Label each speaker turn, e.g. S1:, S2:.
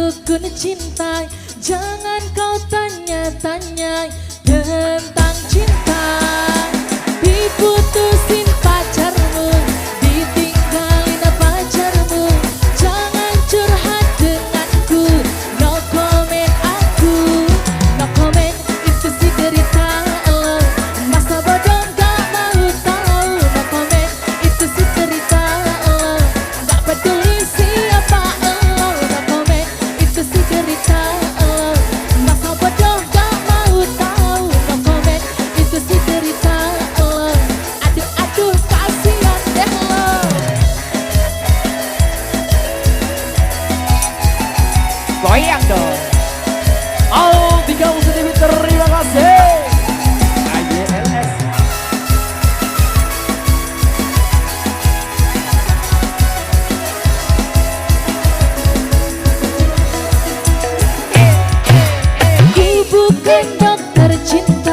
S1: dukun cinta, jangan kau tanya-tanya tentang cinta. Diputusin pacarmu, ditinggalin pacarmu, jangan curhat denganku. No comment aku, no comment itu si derita lo. Masa bodoh gak mau tahu, no comment itu si derita lo. Gak peduli siapa lo, no comment itu si derita lo. Masa bodoh gak mau tahu, no comment itu si derita lo. Aduh aduh kasihan deh lo.
S2: Goyang dong. Oh, 30 cm, terima kasih. AYLS.
S1: Ku bukan dokter cinta,